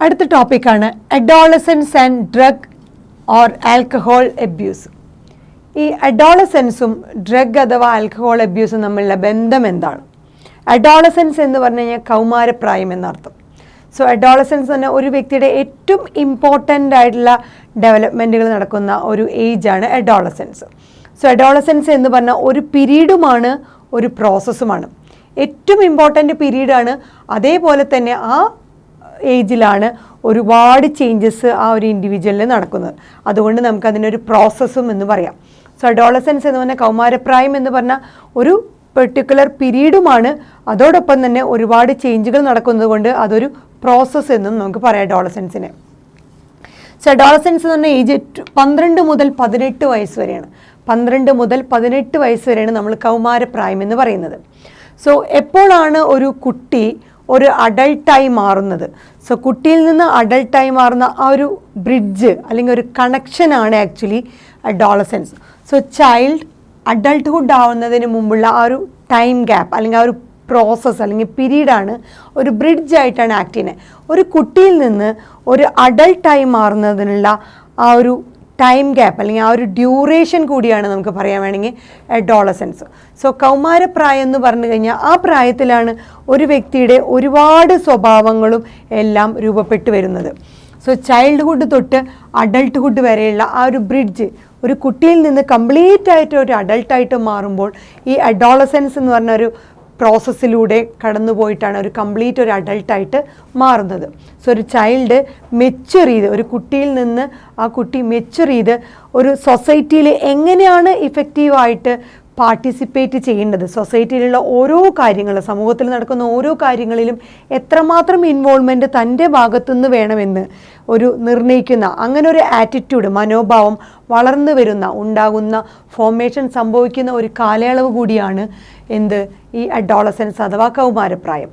അടുത്ത ടോപ്പിക്കാണ് adolescence and drug or alcohol abuse. ഈ അഡോളസൻസും ഡ്രഗ് അഥവാ ആൽക്കഹോൾ അബ്യൂസും തമ്മിലുള്ള ബന്ധം എന്താണ്? അഡോളസൻസ് എന്ന് പറഞ്ഞു കഴിഞ്ഞാൽ കൗമാരപ്രായം എന്നർത്ഥം. സോ അഡോളസൻസ് തന്നെ ഒരു വ്യക്തിയുടെ ഏറ്റവും ഇമ്പോർട്ടൻ്റ് ആയിട്ടുള്ള ഡെവലപ്മെൻറ്റുകൾ നടക്കുന്ന ഒരു ഏജാണ് അഡോളസൻസ്. സോ അഡോളസൻസ് എന്ന് പറഞ്ഞാൽ ഒരു പീരീഡുമാണ്, ഒരു പ്രോസസ്സുമാണ്. ഏറ്റവും ഇമ്പോർട്ടൻ്റ് പീരീഡാണ്. അതേപോലെ തന്നെ ആ ഏജിലാണ് ഒരുപാട് ചേഞ്ചസ് ആ ഒരു ഇൻഡിവിജ്വലിൽ നടക്കുന്നത്. അതുകൊണ്ട് നമുക്കതിനൊരു പ്രോസസ്സും എന്ന് പറയാം. സോ അഡോളസൻസ് എന്ന് പറഞ്ഞാൽ കൗമാരപ്രായം എന്ന് പറഞ്ഞാൽ ഒരു പെർട്ടിക്കുലർ പീരീഡുമാണ്. അതോടൊപ്പം തന്നെ ഒരുപാട് ചേഞ്ചുകൾ നടക്കുന്നത് കൊണ്ട് അതൊരു പ്രോസസ്സ് എന്നും നമുക്ക് പറയാം അഡോളസൻസിനെ. സോ അഡോളസൻസ് എന്ന് പറഞ്ഞാൽ ഏജ് 12 മുതൽ 18 വയസ്സ് വരെയാണ്. 12 മുതൽ 18 വയസ്സ് വരെയാണ് നമ്മൾ കൗമാരപ്രായം എന്ന് പറയുന്നത്. സോ എപ്പോഴാണ് ഒരു കുട്ടി ഒരു അഡൾട്ടായി മാറുന്നത്? സോ കുട്ടിയിൽ നിന്ന് അഡൾട്ടായി മാറുന്ന ആ ഒരു ബ്രിഡ്ജ് അല്ലെങ്കിൽ ഒരു കണക്ഷനാണ് actually adolescence. So child adulthood ആവുന്നതിന് മുമ്പുള്ള ആ ഒരു ടൈം ഗ്യാപ്പ് അല്ലെങ്കിൽ ആ ഒരു പ്രോസസ്സ് അല്ലെങ്കിൽ പീരീഡാണ് ഒരു ബ്രിഡ്ജായിട്ടാണ് ആക്ട് ചെയ്യുന്നത്. ഒരു കുട്ടിയിൽ നിന്ന് ഒരു അഡൾട്ടായി മാറുന്നതിനുള്ള ആ ഒരു ടൈം ഗ്യാപ്പ് അല്ലെങ്കിൽ ആ ഒരു ഡ്യൂറേഷൻ കൂടിയാണ് നമുക്ക് പറയാൻ വേണമെങ്കിൽ അഡോളസൻസ്. സോ കൗമാരപ്രായം എന്ന് പറഞ്ഞു കഴിഞ്ഞാൽ ആ പ്രായത്തിലാണ് ഒരു വ്യക്തിയുടെ ഒരുപാട് സ്വഭാവങ്ങളും എല്ലാം രൂപപ്പെട്ടു വരുന്നത്. സോ ചൈൽഡ്ഹുഡ് തൊട്ട് അഡൾട്ട്ഹുഡ് വരെയുള്ള ആ ഒരു ബ്രിഡ്ജ് ഒരു കുട്ടിയിൽ നിന്ന് കംപ്ലീറ്റ് ആയിട്ട് ഒരു അഡൾട്ടായിട്ട് മാറുമ്പോൾ ഈ അഡോളസൻസ് എന്ന് പറഞ്ഞ ഒരു പ്രോസസ്സിലൂടെ കടന്നു പോയിട്ടാണ് ഒരു കംപ്ലീറ്റ് ഒരു അഡൾട്ടായിട്ട് മാറുന്നത്. സോ ഒരു ചൈൽഡ് മെച്യൂർ ചെയ്ത് ഒരു കുട്ടിയിൽ നിന്ന് ആ കുട്ടി മെച്യൂർ ചെയ്ത് ഒരു സൊസൈറ്റിയിൽ എങ്ങനെയാണ് ഇഫക്റ്റീവായിട്ട് പാർട്ടിസിപ്പേറ്റ് ചെയ്യേണ്ടത്, സൊസൈറ്റിയിലുള്ള ഓരോ കാര്യങ്ങൾ, സമൂഹത്തിൽ നടക്കുന്ന ഓരോ കാര്യങ്ങളിലും എത്രമാത്രം ഇൻവോൾവ്മെൻറ്റ് തൻ്റെ ഭാഗത്തുനിന്ന് വേണമെന്ന് ഒരു നിർണ്ണയിക്കുന്ന അങ്ങനെ ഒരു ആറ്റിറ്റ്യൂഡ്, മനോഭാവം വളർന്നു വരുന്ന ഉണ്ടാകുന്ന ഫോർമേഷൻ സംഭവിക്കുന്ന ഒരു കാലയളവ് കൂടിയാണ് എന്ത് ഈ അഡോളസൻസ് അഥവാ കൗമാരപ്രായം.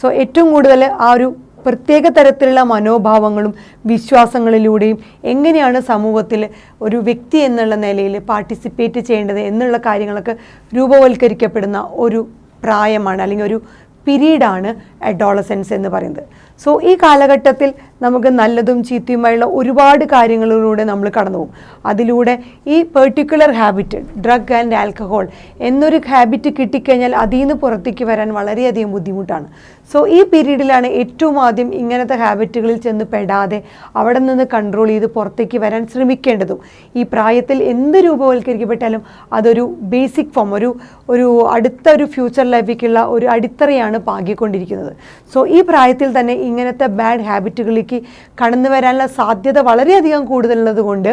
സോ ഏറ്റവും കൂടുതൽ ആ ഒരു പ്രത്യേക തരത്തിലുള്ള മനോഭാവങ്ങളും വിശ്വാസങ്ങളിലൂടെയും എങ്ങനെയാണ് സമൂഹത്തിൽ ഒരു വ്യക്തി എന്നുള്ള നിലയിൽ പാർട്ടിസിപ്പേറ്റ് ചെയ്യേണ്ടത് എന്നുള്ള കാര്യങ്ങളൊക്കെ രൂപവൽക്കരിക്കപ്പെടുന്ന ഒരു പ്രായമാണ് അല്ലെങ്കിൽ ഒരു പീരീഡാണ് അഡോളസൻസ് എന്ന് പറയുന്നത്. സോ ഈ കാലഘട്ടത്തിൽ നമുക്ക് നല്ലതും ചീത്തയുമായുള്ള ഒരുപാട് കാര്യങ്ങളിലൂടെ നമ്മൾ കടന്നു പോകും. അതിലൂടെ ഈ particular habit drug and alcohol എന്നൊരു ഹാബിറ്റ് കിട്ടിക്കഴിഞ്ഞാൽ അതിൽ നിന്ന് പുറത്തേക്ക് വരാൻ വളരെയധികം ബുദ്ധിമുട്ടാണ്. സോ ഈ പീരീഡിലാണ് ഏറ്റവും ആദ്യം ഇങ്ങനത്തെ ഹാബിറ്റുകളിൽ ചെന്ന് പെടാതെ അവിടെ നിന്ന് കൺട്രോൾ ചെയ്ത് പുറത്തേക്ക് വരാൻ ശ്രമിക്കേണ്ടതും. ഈ പ്രായത്തിൽ എന്ത് രൂപവൽക്കരിക്കപ്പെട്ടാലും അതൊരു ബേസിക് ഫോം, ഒരു അടുത്ത ഒരു ഫ്യൂച്ചർ ലൈഫിലേക്കുള്ള ഒരു അടിത്തറയാണ് പാകിക്കൊണ്ടിരിക്കുന്നത്. സോ ഈ പ്രായത്തിൽ തന്നെ ഇങ്ങനത്തെ ബാഡ് ഹാബിറ്റുകളിലേക്ക് കടന്നു വരാനുള്ള സാധ്യത വളരെയധികം കൂടുതലുള്ളത് കൊണ്ട്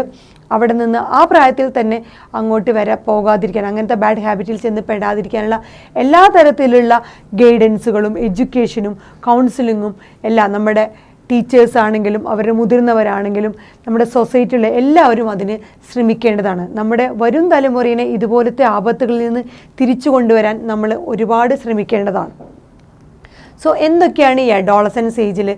അവിടെ നിന്ന് ആ പ്രായത്തിൽ തന്നെ അങ്ങോട്ട് പോകാതിരിക്കാൻ, അങ്ങനത്തെ ബാഡ് ഹാബിറ്റിൽ ചെന്ന് പെടാതിരിക്കാനുള്ള എല്ലാ തരത്തിലുള്ള ഗൈഡൻസുകളും എഡ്യൂക്കേഷനും കൗൺസിലിങ്ങും എല്ലാം നമ്മുടെ ടീച്ചേഴ്സ് ആണെങ്കിലും അവരുടെ മുതിർന്നവരാണെങ്കിലും നമ്മുടെ സൊസൈറ്റിയിലെ എല്ലാവരും അതിന് ശ്രമിക്കേണ്ടതാണ്. നമ്മുടെ വരും തലമുറയെ ഇതുപോലത്തെ ആപത്തുകളിൽ നിന്ന് തിരിച്ചു കൊണ്ടുവരാൻ നമ്മൾ ഒരുപാട് ശ്രമിക്കേണ്ടതാണ്. സോ എന്തൊക്കെയാണ് ഈ അഡോളസൻസ് ഏജിൽ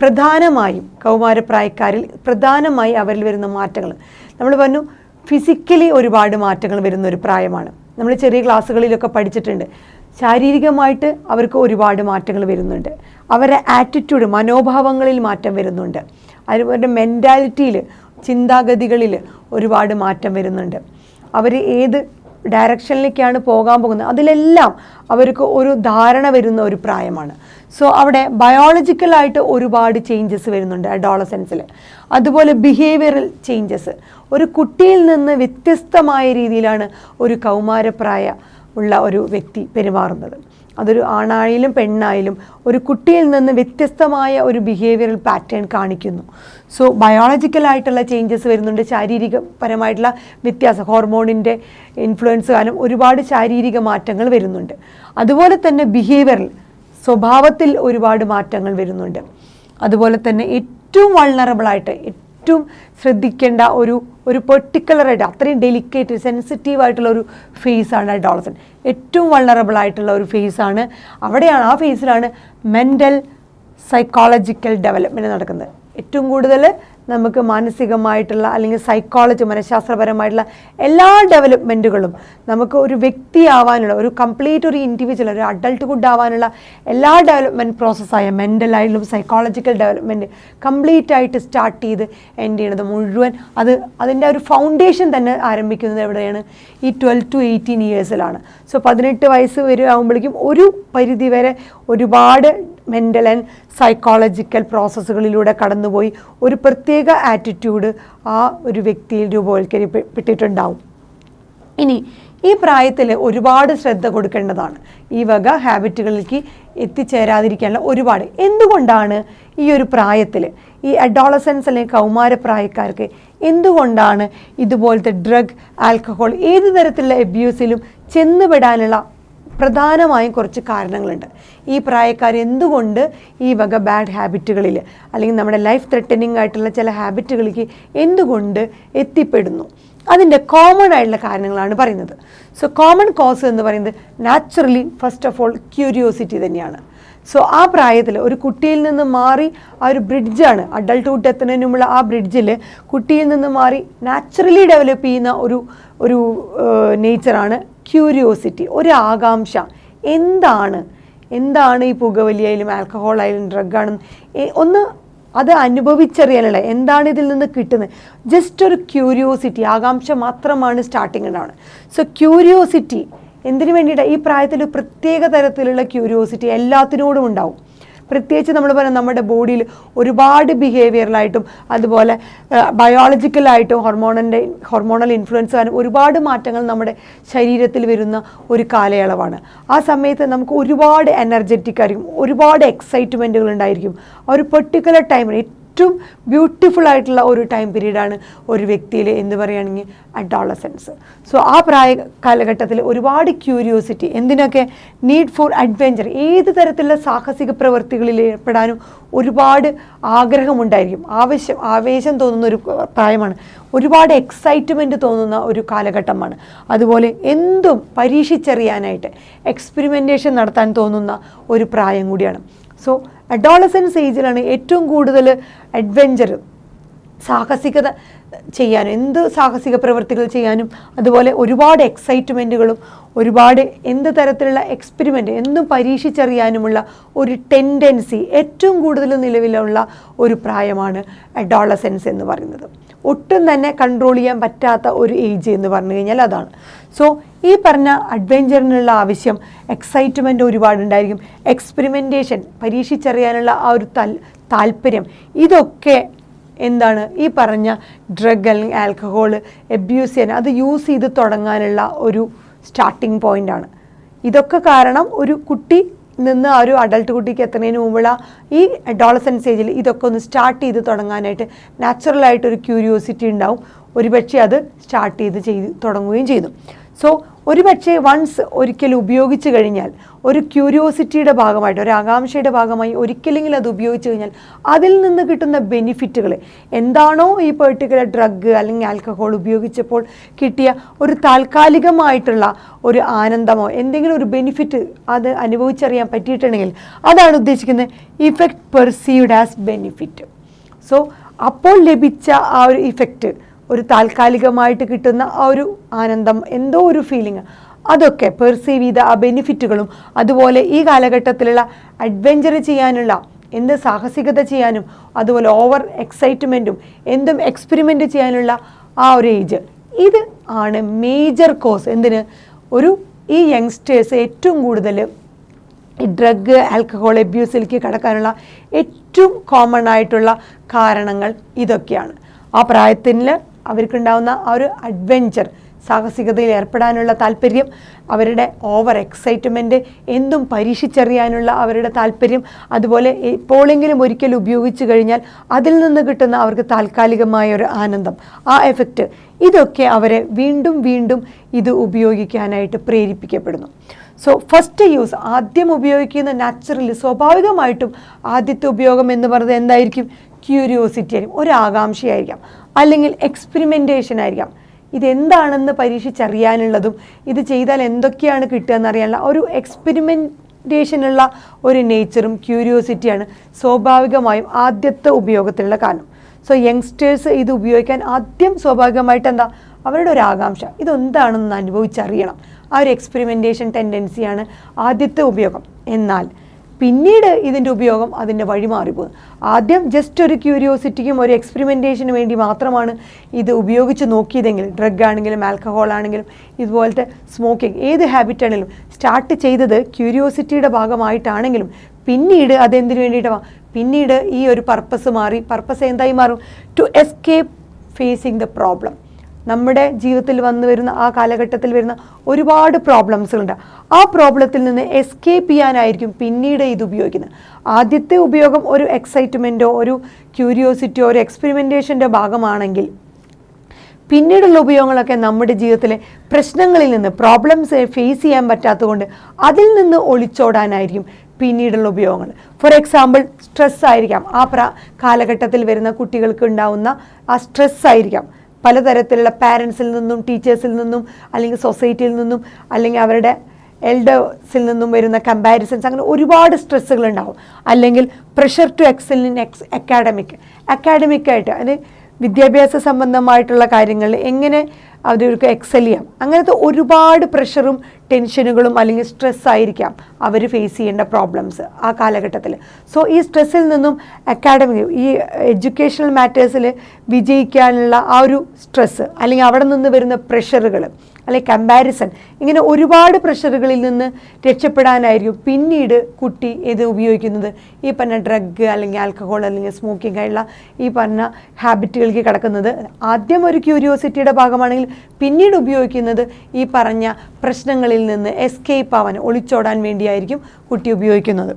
പ്രധാനമായും കൗമാരപ്രായക്കാരിൽ പ്രധാനമായി അവരിൽ വരുന്ന മാറ്റങ്ങൾ? നമ്മൾ പറഞ്ഞു ഫിസിക്കലി ഒരുപാട് മാറ്റങ്ങൾ വരുന്ന ഒരു പ്രായമാണ്. നമ്മൾ ചെറിയ ക്ലാസ്സുകളിലൊക്കെ പഠിച്ചിട്ടുണ്ട്. ശാരീരികമായിട്ട് അവർക്ക് ഒരുപാട് മാറ്റങ്ങൾ വരുന്നുണ്ട്. അവരുടെ ആറ്റിറ്റ്യൂഡ്, മനോഭാവങ്ങളിൽ മാറ്റം വരുന്നുണ്ട്. അതുപോലെ മെൻറ്റാലിറ്റിയിൽ, ചിന്താഗതികളിൽ ഒരുപാട് മാറ്റം വരുന്നുണ്ട്. അവർ ഏത് ഡയറക്ഷനിലേക്കാണ് പോകാൻ പോകുന്നത് അതിലെല്ലാം അവർക്ക് ഒരു ധാരണ വരുന്ന ഒരു പ്രായമാണ്. സോ അവിടെ ബയോളജിക്കലായിട്ട് ഒരുപാട് ചേഞ്ചസ് വരുന്നുണ്ട് അഡോളസൻസിൽ. അതുപോലെ ബിഹേവിയറൽ ചേഞ്ചസ്, ഒരു കുട്ടിയിൽ നിന്ന് വ്യത്യസ്തമായ രീതിയിലാണ് ഒരു കൗമാരപ്രായ ഉള്ള ഒരു വ്യക്തി പെരുമാറുന്നത്. അതൊരു ആണായാലും പെണ്ണായാലും ഒരു കുട്ടിയിൽ നിന്ന് വ്യത്യസ്തമായ ഒരു ബിഹേവിയറൽ പാറ്റേൺ കാണിക്കുന്നു. സോ ബയോളജിക്കലായിട്ടുള്ള ചേഞ്ചസ് വരുന്നുണ്ട്. ശാരീരികപരമായിട്ടുള്ള വ്യത്യാസം, ഹോർമോണിൻ്റെ ഇൻഫ്ലുവൻസ് കാരണം ഒരുപാട് ശാരീരിക മാറ്റങ്ങൾ വരുന്നുണ്ട്. അതുപോലെ തന്നെ ബിഹേവിയറൽ, സ്വഭാവത്തിൽ ഒരുപാട് മാറ്റങ്ങൾ വരുന്നുണ്ട്. അതുപോലെ തന്നെ ഏറ്റവും വൾണറബിളായിട്ട് ഏറ്റവും ശ്രദ്ധിക്കേണ്ട ഒരു പെർട്ടിക്കുലറായിട്ട് അത്രയും ഡെലിക്കേറ്റ് സെൻസിറ്റീവ് ഒരു ഫേസാണ് അഡോളസൻ. ഏറ്റവും വൾണറബിളായിട്ടുള്ള ഒരു ഫേസാണ്. അവിടെയാണ്, ആ ഫേസിലാണ് മെൻ്റൽ സൈക്കോളജിക്കൽ ഡെവലപ്മെൻറ്റ് നടക്കുന്നത്. ഏറ്റവും കൂടുതൽ നമുക്ക് മാനസികമായിട്ടുള്ള അല്ലെങ്കിൽ സൈക്കോളജി മനഃശാസ്ത്രപരമായിട്ടുള്ള എല്ലാ ഡെവലപ്മെൻറ്റുകളും നമുക്ക് ഒരു വ്യക്തിയാവാനുള്ള ഒരു കംപ്ലീറ്റ് ഒരു ഇൻഡിവിജ്വൽ ഒരു അഡൾട്ട്ഹുഡ് ആവാനുള്ള എല്ലാ ഡെവലപ്മെൻറ്റ് പ്രോസസ്സായ മെൻ്റലായാലും സൈക്കോളജിക്കൽ ഡെവലപ്മെൻറ്റ് കംപ്ലീറ്റ് ആയിട്ട് സ്റ്റാർട്ട് ചെയ്ത് എൻഡ് ചെയ്യണത് മുഴുവൻ അതിൻ്റെ ഒരു ഫൗണ്ടേഷൻ തന്നെ ആരംഭിക്കുന്നത് എവിടെയാണ് ഈ 12 to 18 ഇയേഴ്സിലാണ്. സോ 18 വയസ്സ് വരെ ആകുമ്പോഴേക്കും ഒരു പരിധി വരെ ഒരുപാട് മെൻ്റൽ ആൻഡ് സൈക്കോളജിക്കൽ പ്രോസസ്സുകളിലൂടെ കടന്നുപോയി ഒരു പ്രത്യേക ആറ്റിറ്റ്യൂഡ് ആ ഒരു വ്യക്തിയിൽ രൂപവൽക്കരിക്കപ്പെട്ടിട്ടുണ്ടാവും. ഇനി ഈ പ്രായത്തിൽ ഒരുപാട് ശ്രദ്ധ കൊടുക്കേണ്ടതാണ്. ഈ വക ഹാബിറ്റുകളിലേക്ക് എത്തിച്ചേരാതിരിക്കാനുള്ള ഒരുപാട്. എന്തുകൊണ്ടാണ് ഈ ഒരു പ്രായത്തിൽ ഈ അഡോളസൻസ് അല്ലെങ്കിൽ കൗമാരപ്രായക്കാർക്ക് എന്തുകൊണ്ടാണ് ഇതുപോലത്തെ ഡ്രഗ്, ആൽക്കഹോൾ ഏത് തരത്തിലുള്ള അബ്യൂസിലും ചെന്നുപെടാനുള്ള പ്രധാനമായും കുറച്ച് കാരണങ്ങളുണ്ട്. ഈ പ്രായക്കാർ എന്തുകൊണ്ട് ഈ വക ബാഡ് ഹാബിറ്റുകളിൽ അല്ലെങ്കിൽ നമ്മുടെ ലൈഫ് ത്രെട്ടനിങ് ആയിട്ടുള്ള ചില ഹാബിറ്റുകളിലേക്ക് എന്തുകൊണ്ട് എത്തിപ്പെടുന്നു, അതിൻ്റെ കോമൺ ആയിട്ടുള്ള കാരണങ്ങളാണ് പറയുന്നത്. സോ കോമൺ കോസ് എന്ന് പറയുന്നത് naturally first of all curiosity തന്നെയാണ്. സോ ആ പ്രായത്തിൽ ഒരു കുട്ടിയിൽ നിന്ന് മാറി ആ ഒരു ബ്രിഡ്ജാണ് അഡൾട്ട്ഹുഡ് എത്തുന്നതിനുമുള്ള ആ ബ്രിഡ്ജിൽ കുട്ടിയിൽ നിന്ന് മാറി നാച്ചുറലി ഡെവലപ്പ് ചെയ്യുന്ന ഒരു നേച്ചറാണ് ക്യൂരിയോസിറ്റി, ഒരു ആകാംക്ഷ. എന്താണ് ഈ പുകവലിയായാലും ആൽക്കഹോളായാലും ഡ്രഗാണെന്ന് ഒന്ന് അത് അനുഭവിച്ചറിയാനുള്ള എന്താണ് ഇതിൽ നിന്ന് കിട്ടുന്നത്, ജസ്റ്റ് ഒരു ക്യൂരിയോസിറ്റി, ആകാംക്ഷ മാത്രമാണ് സ്റ്റാർട്ടിങ് ഉണ്ടാവുന്നത്. സോ ക്യൂരിയോസിറ്റി എന്തിനു വേണ്ടിയിട്ടാണ് ഈ പ്രായത്തിൽ പ്രത്യേക തരത്തിലുള്ള ക്യൂരിയോസിറ്റി എല്ലാത്തിനോടും ഉണ്ടാവും. പ്രത്യേകിച്ച് നമ്മൾ പറയാം നമ്മുടെ ബോഡിയിൽ ഒരുപാട് ബിഹേവിയറലായിട്ടും അതുപോലെ ബയോളജിക്കലായിട്ടും ഹോർമോണൽ ഇൻഫ്ലുവൻസ് കാരണം ഒരുപാട് മാറ്റങ്ങൾ നമ്മുടെ ശരീരത്തിൽ വരുന്ന ഒരു കാലയളവാണ്. ആ സമയത്ത് നമുക്ക് ഒരുപാട് എനർജറ്റിക് ആയിരിക്കും, ഒരുപാട് എക്സൈറ്റ്മെൻറ്റുകൾ ഉണ്ടായിരിക്കും. ആ ഒരു പെർട്ടിക്കുലർ ടൈമിൽ ഏറ്റവും ബ്യൂട്ടിഫുൾ ആയിട്ടുള്ള ഒരു ടൈം പീരീഡാണ് ഒരു വ്യക്തിയിൽ എന്ന് പറയുകയാണെങ്കിൽ അഡോളസൻസ്. സോ ആ കാലഘട്ടത്തിൽ ഒരുപാട് ക്യൂരിയോസിറ്റി, എന്തിനൊക്കെ നീഡ് ഫോർ അഡ്വെഞ്ചർ, ഏത് തരത്തിലുള്ള സാഹസിക പ്രവൃത്തികളിൽ ഏർപ്പെടാനും ഒരുപാട് ആഗ്രഹമുണ്ടായിരിക്കും. ആവേശം തോന്നുന്ന ഒരു പ്രായമാണ്, ഒരുപാട് എക്സൈറ്റ്മെൻറ്റ് തോന്നുന്ന ഒരു കാലഘട്ടമാണ്. അതുപോലെ എന്തും പരീക്ഷിച്ചറിയാനായിട്ട് എക്സ്പെരിമെൻറ്റേഷൻ നടത്താൻ തോന്നുന്ന ഒരു പ്രായം കൂടിയാണ്. സോ അഡോളസൻസ് ഏജിലാണ് ഏറ്റവും കൂടുതൽ അഡ്വെഞ്ചർ, സാഹസികത ചെയ്യാനും എന്ത് സാഹസിക പ്രവൃത്തികൾ ചെയ്യാനും അതുപോലെ ഒരുപാട് എക്സൈറ്റ്മെൻറ്റുകളും ഒരുപാട് എന്ത് തരത്തിലുള്ള എക്സ്പെരിമെൻറ്റ് എന്തും പരീക്ഷിച്ചറിയാനുമുള്ള ഒരു ടെൻഡൻസി ഏറ്റവും കൂടുതൽ നിലവിലുള്ള ഒരു പ്രായമാണ് അഡോളസൻസ് എന്ന് പറയുന്നത്. ഒട്ടും തന്നെ കൺട്രോൾ ചെയ്യാൻ പറ്റാത്ത ഒരു ഏജ് എന്ന് പറഞ്ഞു കഴിഞ്ഞാൽ അതാണ്. സോ ഈ പറഞ്ഞ അഡ്വെഞ്ചറിനുള്ള ആവശ്യം, എക്സൈറ്റ്മെൻറ്റ് ഒരുപാടുണ്ടായിരിക്കും, എക്സ്പെരിമെൻറ്റേഷൻ പരീക്ഷിച്ചറിയാനുള്ള ആ ഒരു താല്പര്യം, ഇതൊക്കെ എന്താണ് ഈ പറഞ്ഞ ഡ്രഗ് അല്ലെങ്കിൽ ആൽക്കഹോൾ അബ്യൂസ് ചെയ്യാൻ അത് യൂസ് ചെയ്ത് തുടങ്ങാനുള്ള ഒരു സ്റ്റാർട്ടിങ് പോയിൻ്റാണ്. ഇതൊക്കെ കാരണം ഒരു കുട്ടി നിന്ന് ആ ഒരു അഡൾട്ട് കുട്ടിക്ക് എത്തുന്നതിന് മുമ്പുള്ള ഈ അഡോളസൻസ് ഏജിൽ ഇതൊക്കെ ഒന്ന് സ്റ്റാർട്ട് ചെയ്ത് തുടങ്ങാനായിട്ട് നാച്ചുറലായിട്ടൊരു ക്യൂരിയോസിറ്റി ഉണ്ടാവും. ഒരുപക്ഷെ അത് സ്റ്റാർട്ട് ചെയ്ത് തുടങ്ങുകയും ചെയ്തു. സോ ഒരുപക്ഷെ ഒരിക്കൽ ഉപയോഗിച്ച് കഴിഞ്ഞാൽ ഒരു ക്യൂരിയോസിറ്റിയുടെ ഭാഗമായിട്ട് ഒരു ആകാംക്ഷയുടെ ഭാഗമായി ഒരിക്കലെങ്കിലും അത് ഉപയോഗിച്ച് കഴിഞ്ഞാൽ അതിൽ നിന്ന് കിട്ടുന്ന ബെനിഫിറ്റുകൾ എന്താണോ ഈ പെർട്ടിക്കുലർ ഡ്രഗ് അല്ലെങ്കിൽ ആൽക്കഹോൾ ഉപയോഗിച്ചപ്പോൾ കിട്ടിയ ഒരു താൽക്കാലികമായിട്ടുള്ള ഒരു ആനന്ദമോ എന്തെങ്കിലും ഒരു ബെനിഫിറ്റ് അത് അനുഭവിച്ചറിയാൻ പറ്റിയിട്ടുണ്ടെങ്കിൽ അതാണ് ഉദ്ദേശിക്കുന്നത് effect perceived as benefit. So അപ്പോൾ ലഭിച്ച ആ ഒരു ഇഫക്റ്റ്, ഒരു താൽക്കാലികമായിട്ട് കിട്ടുന്ന ആ ഒരു ആനന്ദം, എന്തോ ഒരു ഫീലിംഗ്, അതൊക്കെ പെർസീവ് ചെയ്ത ആ ബെനിഫിറ്റുകളും അതുപോലെ ഈ കാലഘട്ടത്തിലുള്ള അഡ്വെഞ്ചർ ചെയ്യാനുള്ള എന്ത് സാഹസികത ചെയ്യാനും അതുപോലെ ഓവർ എക്സൈറ്റ്മെൻറ്റും എന്തും എക്സ്പെരിമെൻ്റ് ചെയ്യാനുള്ള ആ ഒരു ഏജ്, ഇത് ആണ് മേജർ കോസ്. എന്തിന് ഈ യങ്സ്റ്റേഴ്സ് ഏറ്റവും കൂടുതൽ ഈ ഡ്രഗ് ആൽക്കഹോൾ അബ്യൂസിലേക്ക് കടക്കാനുള്ള ഏറ്റവും കോമൺ ആയിട്ടുള്ള കാരണങ്ങൾ ഇതൊക്കെയാണ്. ആ പ്രായത്തിൽ അവർക്കുണ്ടാകുന്ന ആ ഒരു അഡ്വെഞ്ചർ, സാഹസികതയിൽ ഏർപ്പെടാനുള്ള താല്പര്യം, അവരുടെ ഓവർ എക്സൈറ്റ്മെൻറ്റ്, എന്തും പരീക്ഷിച്ചറിയാനുള്ള അവരുടെ താല്പര്യം, അതുപോലെ എപ്പോഴെങ്കിലും ഒരിക്കൽ ഉപയോഗിച്ച് കഴിഞ്ഞാൽ അതിൽ നിന്ന് കിട്ടുന്ന അവർക്ക് താൽക്കാലികമായ ഒരു ആനന്ദം, ആ എഫക്റ്റ്, ഇതൊക്കെ അവരെ വീണ്ടും വീണ്ടും ഇത് ഉപയോഗിക്കാനായിട്ട് പ്രേരിപ്പിക്കപ്പെടുന്നു. സോ ഫസ്റ്റ് യൂസ്, ആദ്യം ഉപയോഗിക്കുന്ന നാച്ചുറലി സ്വാഭാവികമായിട്ടും ആദ്യത്തെ ഉപയോഗം എന്ന് പറയുന്നത് എന്തായിരിക്കും? ക്യൂരിയോസിറ്റി ആയിരിക്കും, ഒരു ആകാംക്ഷയായിരിക്കാം, അല്ലെങ്കിൽ എക്സ്പെരിമെൻറ്റേഷൻ ആയിരിക്കാം. ഇതെന്താണെന്ന് പരീക്ഷിച്ചറിയാനുള്ളതും ഇത് ചെയ്താൽ എന്തൊക്കെയാണ് കിട്ടുക എന്നറിയാനുള്ള ഒരു എക്സ്പെരിമെൻറ്റേഷനുള്ള ഒരു നേച്ചറും ക്യൂരിയോസിറ്റിയാണ് സ്വാഭാവികമായും ആദ്യത്തെ ഉപയോഗത്തിലുള്ള കാരണം. സോ യങ്സ്റ്റേഴ്സ് ഇത് ഉപയോഗിക്കാൻ ആദ്യം സ്വാഭാവികമായിട്ട് എന്താ, അവരുടെ ഒരു ആകാംക്ഷ ഇതെന്താണെന്ന് അനുഭവിച്ചറിയണം. ആ ഒരു എക്സ്പെരിമെൻറ്റേഷൻ ടെൻഡൻസിയാണ് ആദ്യത്തെ ഉപയോഗം. എന്നാൽ പിന്നീട് ഇതിൻ്റെ ഉപയോഗം അതിൻ്റെ വഴി മാറിപ്പോകും. ആദ്യം ജസ്റ്റ് ഒരു ക്യൂരിയോസിറ്റിക്കും ഒരു എക്സ്പെരിമെൻറ്റേഷന് വേണ്ടി മാത്രമാണ് ഇത് ഉപയോഗിച്ച് നോക്കിയതെങ്കിൽ, ഡ്രഗ് ആണെങ്കിലും ആൽക്കഹോൾ ആണെങ്കിലും ഇതുപോലത്തെ സ്മോക്കിംഗ് ഏത് ഹാബിറ്റ് ആണെങ്കിലും സ്റ്റാർട്ട് ചെയ്തത് ക്യൂരിയോസിറ്റിയുടെ ഭാഗമായിട്ടാണെങ്കിലും പിന്നീട് അതെന്തിനു വേണ്ടിയിട്ടാണ്, പിന്നീട് ഈ ഒരു പർപ്പസ് മാറി. പർപ്പസ് എന്തായി മാറും? To escape facing the problem. നമ്മുടെ ജീവിതത്തിൽ വന്നു വരുന്ന ആ കാലഘട്ടത്തിൽ വരുന്ന ഒരുപാട് പ്രോബ്ലംസുകളുണ്ട്. ആ പ്രോബ്ലത്തിൽ നിന്ന് എസ്കേപ്പ് ചെയ്യാനായിരിക്കും പിന്നീട് ഇത് ഉപയോഗിക്കുന്നത്. ആദ്യത്തെ ഉപയോഗം ഒരു എക്സൈറ്റ്മെൻറ്റോ ഒരു ക്യൂരിയോസിറ്റിയോ ഒരു എക്സ്പെരിമെൻറ്റേഷൻ്റെ ഭാഗമാണെങ്കിൽ പിന്നീടുള്ള ഉപയോഗങ്ങളൊക്കെ നമ്മുടെ ജീവിതത്തിലെ പ്രശ്നങ്ങളിൽ നിന്ന്, പ്രോബ്ലംസ് ഫേസ് ചെയ്യാൻ പറ്റാത്തതുകൊണ്ട് അതിൽ നിന്ന് ഒളിച്ചോടാനായിരിക്കും പിന്നീടുള്ള ഉപയോഗങ്ങൾ. ഫോർ എക്സാമ്പിൾ സ്ട്രെസ് ആയിരിക്കാം, ആ കാലഘട്ടത്തിൽ വരുന്ന കുട്ടികൾക്ക് ഉണ്ടാവുന്ന ആ സ്ട്രെസ് ആയിരിക്കാം. പലതരത്തിലുള്ള പാരൻസിൽ നിന്നും ടീച്ചേഴ്സിൽ നിന്നും അല്ലെങ്കിൽ സൊസൈറ്റിയിൽ നിന്നും അല്ലെങ്കിൽ അവരുടെ എൽഡേഴ്സിൽ നിന്നും വരുന്ന കമ്പാരിസൺസ്, അങ്ങനെ ഒരുപാട് സ്ട്രെസ്സുകൾ ഉണ്ടാവും. അല്ലെങ്കിൽ പ്രഷർ ടു എക്സൽ ഇൻ അക്കാഡമിക്കായിട്ട് അത് വിദ്യാഭ്യാസ സംബന്ധമായിട്ടുള്ള കാര്യങ്ങളിൽ എങ്ങനെ അവർക്ക് എക്സൽ ചെയ്യാം, അങ്ങനത്തെ ഒരുപാട് പ്രഷറും ടെൻഷനുകളും അല്ലെങ്കിൽ സ്ട്രെസ് ആയിരിക്കാം അവർ ഫേസ് ചെയ്യേണ്ട പ്രോബ്ലംസ് ആ കാലഘട്ടത്തിൽ. സോ ഈ സ്ട്രെസ്സിൽ നിന്നും അക്കാഡമിക് ഈ എഡ്യൂക്കേഷണൽ മാറ്റേഴ്സിൽ വിജയിക്കാനുള്ള ആ ഒരു സ്ട്രെസ്സ് അല്ലെങ്കിൽ അവിടെ നിന്ന് വരുന്ന പ്രഷറുകൾ അല്ലെങ്കിൽ കമ്പാരിസൺ, ഇങ്ങനെ ഒരുപാട് പ്രഷറുകളിൽ നിന്ന് രക്ഷപ്പെടാനായിരിക്കും പിന്നീട് കുട്ടി ഇത് ഉപയോഗിക്കുന്നത്. ഈ പറഞ്ഞ ഡ്രഗ് അല്ലെങ്കിൽ ആൽക്കഹോൾ അല്ലെങ്കിൽ സ്മോക്കിംഗ് ആയിട്ടുള്ള ഈ പറഞ്ഞ ഹാബിറ്റുകളിലേക്ക് കിടക്കുന്നത് ആദ്യം ഒരു ക്യൂരിയോസിറ്റിയുടെ ഭാഗമാണെങ്കിൽ പിന്നീട് ഉപയോഗിക്കുന്നത് ഈ പറഞ്ഞ പ്രശ്നങ്ങളിൽ നിന്ന് എസ്കേപ്പ് ആവാൻ, ഒളിച്ചോടാൻ വേണ്ടിയായിരിക്കും കുട്ടി ഉപയോഗിക്കുന്നത്.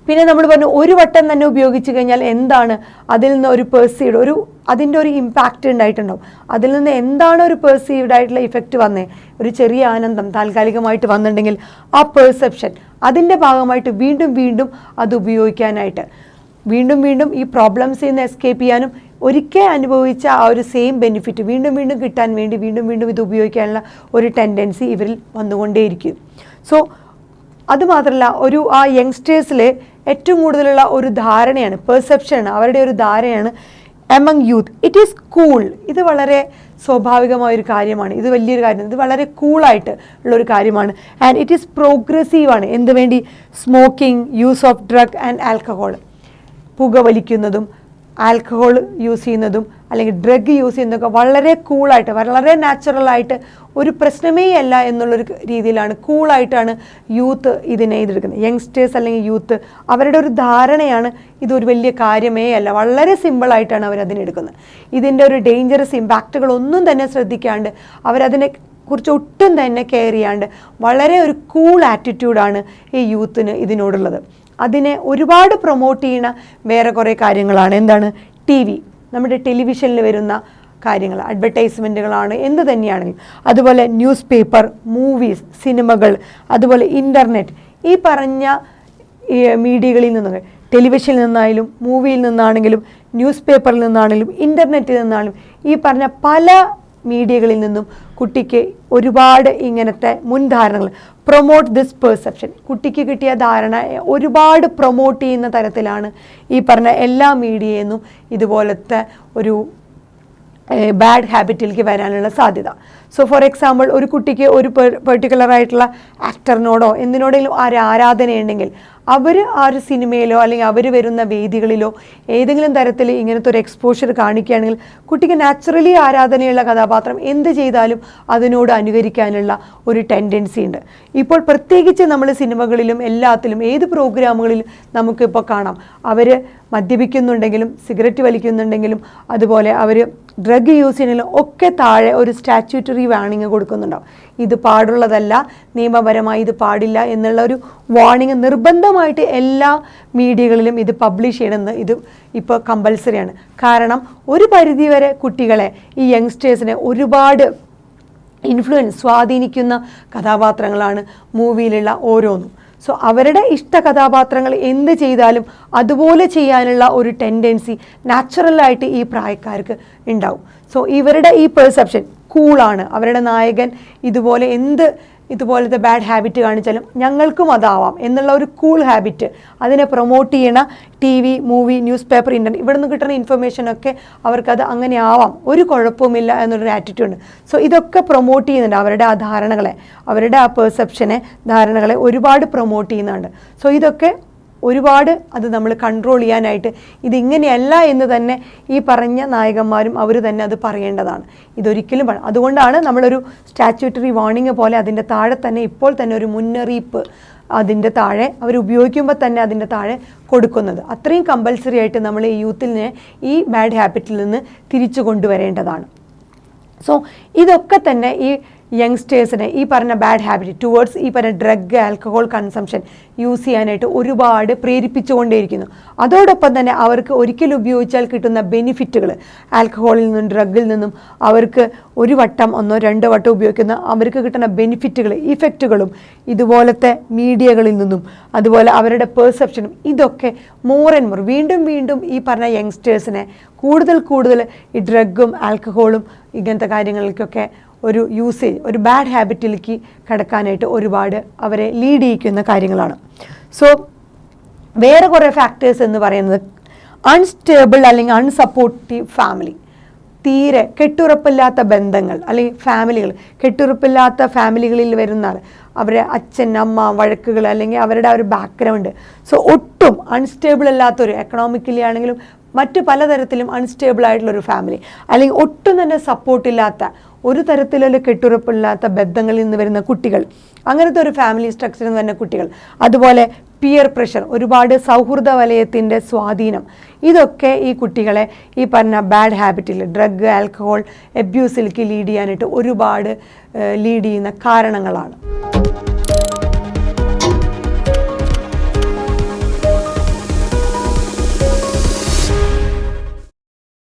പിന്നെ നമ്മൾ പറഞ്ഞു ഒരു വട്ടം തന്നെ ഉപയോഗിച്ച് കഴിഞ്ഞാൽ എന്താണ് അതിൽ നിന്ന് ഒരു പെർസീവ്ഡ് അതിൻ്റെ ഒരു ഇമ്പാക്റ്റ് ഉണ്ടായിട്ടുണ്ടാവും. അതിൽ നിന്ന് എന്താണ് ഒരു പെർസീവ്ഡ് ആയിട്ടുള്ള ഇഫക്റ്റ് വന്നേ, ഒരു ചെറിയ ആനന്ദം താൽക്കാലികമായിട്ട് വന്നിട്ടുണ്ടെങ്കിൽ ആ പെർസെപ്ഷൻ അതിൻ്റെ ഭാഗമായിട്ട് വീണ്ടും വീണ്ടും അത് ഉപയോഗിക്കാനായിട്ട്, വീണ്ടും വീണ്ടും ഈ പ്രോബ്ലംസിൽ നിന്ന് എസ്കേപ്പ് ചെയ്യാനും ഒരിക്കൽ അനുഭവിച്ച ആ ഒരു സെയിം ബെനിഫിറ്റ് വീണ്ടും വീണ്ടും കിട്ടാൻ വേണ്ടി വീണ്ടും വീണ്ടും ഇത് ഉപയോഗിക്കാനുള്ള ഒരു ടെൻഡൻസി ഇവരിൽ വന്നുകൊണ്ടേയിരിക്കും. സോ അതുമാത്രമല്ല ആ യങ്സ്റ്റേഴ്സിൽ ഏറ്റവും കൂടുതലുള്ള ഒരു ധാരണയാണ്, പെർസെപ്ഷനാണ്, അവരുടെ ഒരു ധാരണയാണ് among youth it is cool. ഇത് വളരെ സ്വാഭാവികമായൊരു കാര്യമാണ്, ഇത് വലിയൊരു കാര്യം, ഇത് വളരെ കൂളായിട്ട് ഉള്ളൊരു കാര്യമാണ്. ആൻഡ് ഇറ്റ് ഈസ് പ്രോഗ്രസീവാണ്. എന്ത് വേണ്ടി? Smoking, use of drug and alcohol, പുകവലിക്കുന്നതും ആൽക്കഹോൾ യൂസ് ചെയ്യുന്നതും അല്ലെങ്കിൽ ഡ്രഗ് യൂസ് ചെയ്യുന്നതൊക്കെ വളരെ കൂളായിട്ട്, വളരെ നാച്ചുറലായിട്ട്, ഒരു പ്രശ്നമേ അല്ല എന്നുള്ളൊരു രീതിയിലാണ്, കൂളായിട്ടാണ് യൂത്ത് ഇതിനെ ഇതെടുക്കുന്നത്. യങ്സ്റ്റേഴ്സ് അല്ലെങ്കിൽ യൂത്ത് അവരുടെ ഒരു ധാരണയാണ് ഇതൊരു വലിയ കാര്യമേ അല്ല, വളരെ സിമ്പിളായിട്ടാണ് അവരതിനെടുക്കുന്നത്. ഇതിൻ്റെ ഒരു ഡേഞ്ചറസ് ഇമ്പാക്റ്റുകളൊന്നും തന്നെ ശ്രദ്ധിക്കാണ്ട് അവരതിനെ കുറിച്ച് ഒട്ടും തന്നെ കെയർ ചെയ്യാണ്ട് വളരെ ഒരു കൂൾ ആറ്റിറ്റ്യൂഡാണ് ഈ യൂത്തിന് ഇതിനോടുള്ളത്. അതിനെ ഒരുപാട് പ്രൊമോട്ട് ചെയ്യുന്ന വേറെ കുറേ കാര്യങ്ങളാണ്. എന്താണ്? TV, നമ്മുടെ ടെലിവിഷനിൽ വരുന്ന കാര്യങ്ങൾ, അഡ്വർടൈസ്മെൻറ്റുകളാണ്, എന്ത് തന്നെയാണെങ്കിലും. അതുപോലെ ന്യൂസ് പേപ്പർ, മൂവീസ്, സിനിമകൾ, അതുപോലെ ഇൻ്റർനെറ്റ്, ഈ പറഞ്ഞ മീഡിയകളിൽ നിന്ന്, ടെലിവിഷനിൽ നിന്നായാലും മൂവിയിൽ നിന്നാണെങ്കിലും ന്യൂസ് പേപ്പറിൽ നിന്നാണെങ്കിലും ഇൻ്റർനെറ്റിൽ നിന്നാണെങ്കിലും ഈ പറഞ്ഞ പല മീഡിയകളിൽ നിന്നും കുട്ടിക്ക് ഒരുപാട് ഇങ്ങനത്തെ മുൻധാരണകൾ, പ്രൊമോട്ട് ദിസ് പെർസെപ്ഷൻ, കുട്ടിക്ക് കിട്ടിയ ധാരണ ഒരുപാട് പ്രൊമോട്ട് ചെയ്യുന്ന തരത്തിലാണ് ഈ പറഞ്ഞ എല്ലാ മീഡിയയിൽ നിന്നും ഇതുപോലത്തെ ഒരു ബാഡ് ഹാബിറ്റിലേക്ക് വരാനുള്ള സാധ്യത. സോ ഫോർ എക്സാമ്പിൾ, ഒരു കുട്ടിക്ക് ഒരു പെർട്ടിക്കുലറായിട്ടുള്ള ആക്ടറിനോടോ എന്തിനോടെങ്കിലും ആരാധനയുണ്ടെങ്കിൽ അവർ ആ ഒരു സിനിമയിലോ അല്ലെങ്കിൽ അവർ വരുന്ന വേദികളിലോ ഏതെങ്കിലും തരത്തിൽ ഇങ്ങനത്തെ ഒരു എക്സ്പോഷർ കാണിക്കുകയാണെങ്കിൽ കുട്ടിക്ക് നാച്ചുറലി ആരാധനയുള്ള കഥാപാത്രം എന്ത് ചെയ്താലും അതിനോട് അനുകരിക്കാനുള്ള ഒരു ടെൻഡൻസി ഉണ്ട്. ഇപ്പോൾ പ്രത്യേകിച്ച് നമ്മൾ സിനിമകളിലും എല്ലാത്തിലും ഏത് പ്രോഗ്രാമുകളിലും നമുക്കിപ്പോൾ കാണാം, അവർ മദ്യപിക്കുന്നുണ്ടെങ്കിലും സിഗരറ്റ് വലിക്കുന്നുണ്ടെങ്കിലും അതുപോലെ അവർ ഡ്രഗ് യൂസ് ചെയ്യുന്നതിലും ഒക്കെ താഴെ ഒരു സ്റ്റാറ്റ്യൂട്ടറി വാർണിംഗ് കൊടുക്കുന്നുണ്ടാവും. ഇത് പാടുള്ളതല്ല, നിയമപരമായി ഇത് പാടില്ല എന്നുള്ള ഒരു വാർണിംഗ് നിർബന്ധമായിട്ട് എല്ലാ മീഡിയകളിലും ഇത് പബ്ലിഷ് ചെയ്യണമെന്ന് ഇത് ഇപ്പോൾ കമ്പൽസറിയാണ്. കാരണം ഒരു പരിധിവരെ കുട്ടികളെ, ഈ യങ്സ്റ്റേഴ്സിനെ ഒരുപാട് സ്വാധീനിക്കുന്ന കഥാപാത്രങ്ങളാണ് മൂവിയിലുള്ള ഓരോന്നും. സോ അവരുടെ ഇഷ്ട കഥാപാത്രങ്ങൾ എന്ത് ചെയ്താലും അതുപോലെ ചെയ്യാനുള്ള ഒരു ടെൻഡൻസി നാച്ചുറലായിട്ട് ഈ പ്രായക്കാർക്ക് ഉണ്ടാവും. സോ ഇവരുടെ ഈ പെർസെപ്ഷൻ കൂളാണ്, അവരുടെ നായകൻ ഇതുപോലെ എന്ത് ഇതുപോലത്തെ ബാഡ് ഹാബിറ്റ് കാണിച്ചാലും ഞങ്ങൾക്കും അതാവാം എന്നുള്ള ഒരു കൂൾ ഹാബിറ്റ്, അതിനെ പ്രൊമോട്ട് ചെയ്യണ TV, movie, news paper, internet, ഇവിടെ നിന്ന് കിട്ടുന്ന ഇൻഫർമേഷനൊക്കെ അവർക്കത് അങ്ങനെ ആവാം, ഒരു കുഴപ്പമില്ല എന്നുള്ളൊരു ആറ്റിറ്റ്യൂഡ്. സോ ഇതൊക്കെ പ്രൊമോട്ട് ചെയ്യുന്നുണ്ട്, അവരുടെ ആ ധാരണകളെ, അവരുടെ ആ പെർസെപ്ഷനെ, ധാരണകളെ ഒരുപാട് പ്രൊമോട്ട് ചെയ്യുന്നുണ്ട്. സോ ഇതൊക്കെ ഒരുപാട് അത് നമ്മൾ കൺട്രോൾ ചെയ്യാനായിട്ട് ഇതിങ്ങനെയല്ല എന്ന് തന്നെ ഈ പറഞ്ഞ നായകന്മാരും അവർ തന്നെ അത് പറയേണ്ടതാണ്. ഇതൊരിക്കലും അതുകൊണ്ടാണ് നമ്മളൊരു സ്റ്റാറ്റ്യൂട്ടറി വാർണിംഗ് പോലെ അതിൻ്റെ താഴെ തന്നെ ഇപ്പോൾ തന്നെ ഒരു മുന്നറിയിപ്പ് അതിൻ്റെ താഴെ അവർ ഉപയോഗിക്കുമ്പോൾ തന്നെ അതിൻ്റെ താഴെ കൊടുക്കുന്നത്. അത്രയും കമ്പൽസറി ആയിട്ട് നമ്മൾ ഈ യൂത്തിനെ ഈ ബാഡ് ഹാബിറ്റിൽ നിന്ന് തിരിച്ചു കൊണ്ടുവരേണ്ടതാണ്. സോ ഇതൊക്കെ തന്നെ ഈ യങ്സ്റ്റേഴ്സിനെ ഈ പറഞ്ഞ ബാഡ് ഹാബിറ്റ് ടുവേർഡ്സ് ഈ പറഞ്ഞ ഡ്രഗ്, ആൽക്കഹോൾ കൺസംഷൻ യൂസ് ചെയ്യാനായിട്ട് ഒരുപാട് പ്രേരിപ്പിച്ചുകൊണ്ടേയിരിക്കുന്നു. അതോടൊപ്പം തന്നെ അവർക്ക് ഒരിക്കലും ഉപയോഗിച്ചാൽ കിട്ടുന്ന ബെനിഫിറ്റുകൾ, ആൽക്കഹോളിൽ നിന്നും ഡ്രഗിൽ നിന്നും അവർക്ക് ഒരു വട്ടം, ഒന്നോ രണ്ടോ വട്ടം ഉപയോഗിക്കുന്ന അവർക്ക് കിട്ടുന്ന ബെനിഫിറ്റുകൾ, ഇഫക്റ്റുകളും ഇതുപോലത്തെ മീഡിയകളിൽ നിന്നും അതുപോലെ അവരുടെ പെർസെപ്ഷനും ഇതൊക്കെ മോർ ആൻഡ് മോർ വീണ്ടും വീണ്ടും ഈ പറഞ്ഞ യങ്സ്റ്റേഴ്സിനെ കൂടുതൽ ഈ ഡ്രഗും ആൽക്കഹോളും ഇങ്ങനത്തെ കാര്യങ്ങൾക്കൊക്കെ ഒരു യൂസേജ്, ഒരു ബാഡ് ഹാബിറ്റിലേക്ക് കടക്കാനായിട്ട് ഒരുപാട് അവരെ ലീഡ് ചെയ്യിക്കുന്ന കാര്യങ്ങളാണ്. സോ വേറെ കുറേ ഫാക്ടേഴ്സ് എന്ന് പറയുന്നത് അൺസ്റ്റേബിൾ അല്ലെങ്കിൽ അൺസപ്പോർട്ടീവ് ഫാമിലി, തീരെ കെട്ടുറപ്പില്ലാത്ത ബന്ധങ്ങൾ അല്ലെങ്കിൽ ഫാമിലികൾ, കെട്ടുറപ്പില്ലാത്ത ഫാമിലികളിൽ വരുന്ന അവരെ അച്ഛൻ അമ്മ വഴക്കുകൾ അല്ലെങ്കിൽ അവരുടെ ആ ഒരു ബാക്ക്ഗ്രൗണ്ട്. സോ ഒട്ടും അൺസ്റ്റേബിൾ അല്ലാത്തൊരു, എക്കണോമിക്കലി ആണെങ്കിലും മറ്റ് പലതരത്തിലും അൺസ്റ്റേബിൾ ആയിട്ടുള്ളൊരു ഫാമിലി, അല്ലെങ്കിൽ ഒട്ടും തന്നെ സപ്പോർട്ടില്ലാത്ത, ഒരു തരത്തിലുള്ള കെട്ടുറപ്പില്ലാത്ത ബന്ധങ്ങളിൽ നിന്ന് വരുന്ന കുട്ടികൾ, അങ്ങനത്തെ ഒരു ഫാമിലി സ്ട്രക്ചറിൽ നിന്ന് വരുന്ന കുട്ടികൾ, അതുപോലെ പിയർ പ്രഷർ, ഒരുപാട് സൗഹൃദ വലയത്തിൻ്റെ സ്വാധീനം, ഇതൊക്കെ ഈ കുട്ടികളെ ഈ പറഞ്ഞ ബാഡ് ഹാബിറ്റിൽ, ഡ്രഗ്, ആൽക്കഹോൾ അബ്യൂസിലേക്ക് ലീഡ് ചെയ്യാനായിട്ട് ഒരുപാട് ലീഡ് ചെയ്യുന്ന കാരണങ്ങളാണ്.